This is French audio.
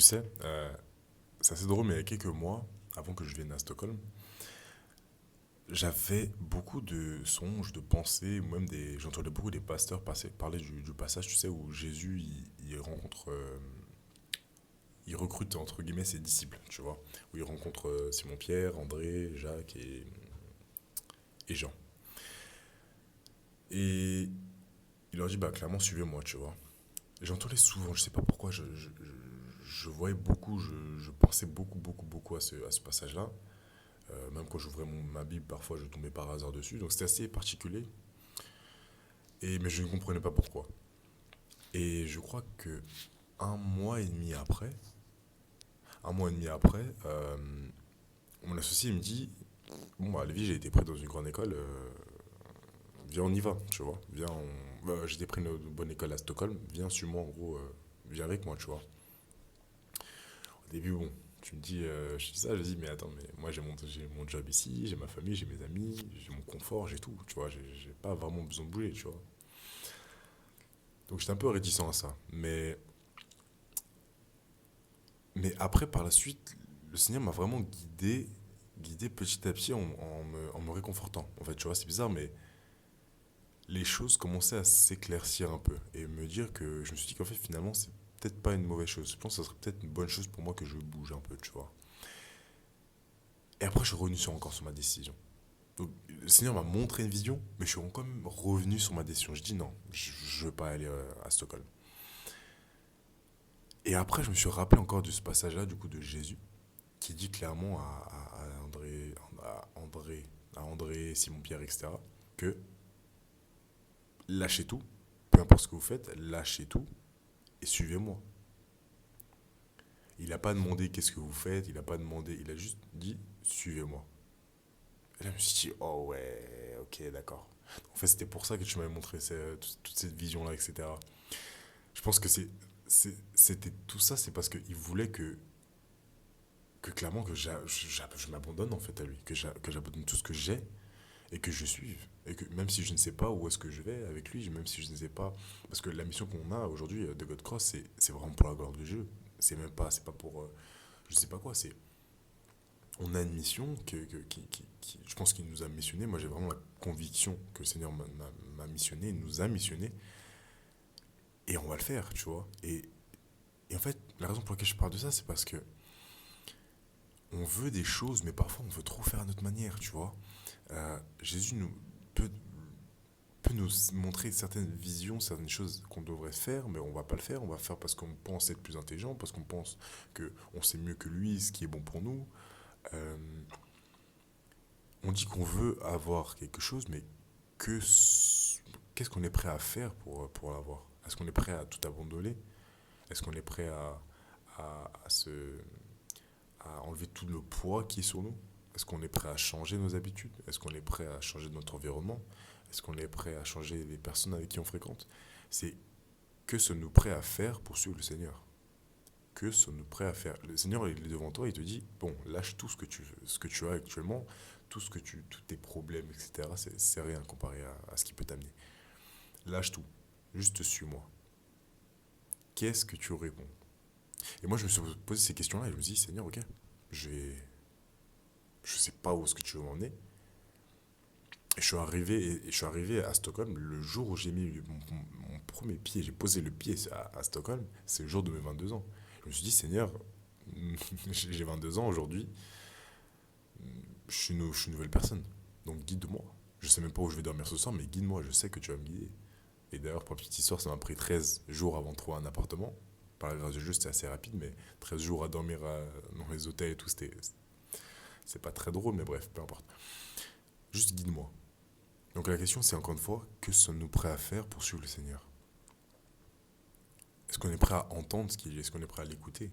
sais, c'est assez drôle, mais il y a quelques mois, avant que je vienne à Stockholm, j'avais beaucoup de songes, de pensées, ou même j'entendais beaucoup des pasteurs parler du passage, tu sais, où Jésus, il rencontre, il recrute, entre guillemets, ses disciples, tu vois, où il rencontre Simon-Pierre, André, Jacques et Jean. Et il leur dit, bah, clairement, suivez-moi, tu vois. Et j'entendais souvent, je sais pas pourquoi, je voyais beaucoup, je pensais beaucoup à ce passage-là. Même quand j'ouvrais ma Bible, parfois je tombais par hasard dessus. Donc c'était assez particulier. Mais je ne comprenais pas pourquoi. Et je crois que un mois et demi après, un mois et demi après, mon associé il me dit, bon bah Lévi, j'ai été pris dans une grande école, viens on y va, tu vois. J'ai été pris dans une bonne école à Stockholm, viens suis-moi en gros, viens avec moi, tu vois. Au début, bon, tu me dis, je dis ça, je dis, mais attends, mais moi j'ai mon job ici, j'ai ma famille, j'ai mes amis, j'ai mon confort, j'ai tout, tu vois, j'ai pas vraiment besoin de bouger, tu vois. Donc j'étais un peu réticent à ça. Mais après, par la suite, le Seigneur m'a vraiment guidé petit à petit en me réconfortant. En fait, tu vois, c'est bizarre, mais les choses commençaient à s'éclaircir un peu. Et me dire que je me suis dit qu'en fait, finalement, c'est peut-être pas une mauvaise chose. Je pense que ça serait peut-être une bonne chose pour moi que je bouge un peu, tu vois. Et après, je suis revenu encore sur ma décision. Donc, le Seigneur m'a montré une vision, mais je suis quand même revenu sur ma décision. Je dis non, je veux pas aller à Stockholm. Et après, je me suis rappelé encore de ce passage-là, du coup, de Jésus, qui dit clairement à André, Simon-Pierre, etc., que lâchez tout, peu importe ce que vous faites, lâchez tout et suivez-moi. Il n'a pas demandé qu'est-ce que vous faites, il n'a pas demandé, il a juste dit suivez-moi. Et là, je me suis dit, oh ouais, ok, d'accord. En fait, c'était pour ça que tu m'avais montré toute cette vision-là, etc. Je pense que c'était tout ça, c'est parce qu'il voulait que clairement que je m'abandonne en fait à lui, que j'abandonne tout ce que j'ai et que je suive. Et que même si je ne sais pas où est-ce que je vais avec lui, même si je ne sais pas. Parce que la mission qu'on a aujourd'hui de God Cross, c'est vraiment pour la gloire de Dieu. C'est pas pour. Je sais pas quoi, c'est. On a une mission je pense qu'il nous a missionné. Moi, j'ai vraiment la conviction que le Seigneur m'a missionné, nous a missionné, et on va le faire, tu vois. Et en fait, la raison pour laquelle je parle de ça, c'est parce que on veut des choses, mais parfois on veut trop faire à notre manière, tu vois. Jésus peut, peut nous montrer certaines visions, certaines choses qu'on devrait faire, mais on va pas le faire. On va faire parce qu'on pense être plus intelligent, parce qu'on pense qu'on sait mieux que lui ce qui est bon pour nous. Euh, on dit qu'on veut avoir quelque chose, mais que qu'est-ce qu'on est prêt à faire pour l'avoir? Est-ce qu'on est prêt à tout abandonner? Est-ce qu'on est prêt à enlever tout le poids qui est sur nous? Est-ce qu'on est prêt à changer nos habitudes? Est-ce qu'on est prêt à changer notre environnement? Est-ce qu'on est prêt à changer les personnes avec qui on fréquente? C'est que sommes-nous prêts à faire pour suivre le Seigneur? Que sommes-nous prêts à faire? Le Seigneur, il est devant toi, il te dit, bon, lâche tout ce que tu as actuellement, tous tes problèmes, etc. C'est rien comparé à ce qui peut t'amener. Lâche tout. Juste suis-moi. Qu'est-ce que tu réponds? Et moi, je me suis posé ces questions-là et je me suis dit, Seigneur, ok, je vais, je sais pas où est-ce que tu veux m'emmener. Et je suis arrivé à Stockholm le jour où j'ai mis mon premier pied, j'ai posé le pied à Stockholm, c'est le jour de mes 22 ans. Je me suis dit, Seigneur, j'ai 22 ans aujourd'hui, je suis une nouvelle personne. Donc guide-moi. Je sais même pas où je vais dormir ce soir, mais guide-moi, je sais que tu vas me guider. Et d'ailleurs, pour la petite histoire, ça m'a pris 13 jours avant de trouver un appartement. Par la grâce de Dieu, c'était assez rapide, mais 13 jours à dormir dans les hôtels et tout, c'est pas très drôle, mais bref, peu importe. Juste guide-moi. Donc la question, c'est encore une fois, que sommes-nous prêts à faire pour suivre le Seigneur? Est-ce qu'on est prêt à entendre ce qu'il dit? Est-ce qu'on est prêt à l'écouter?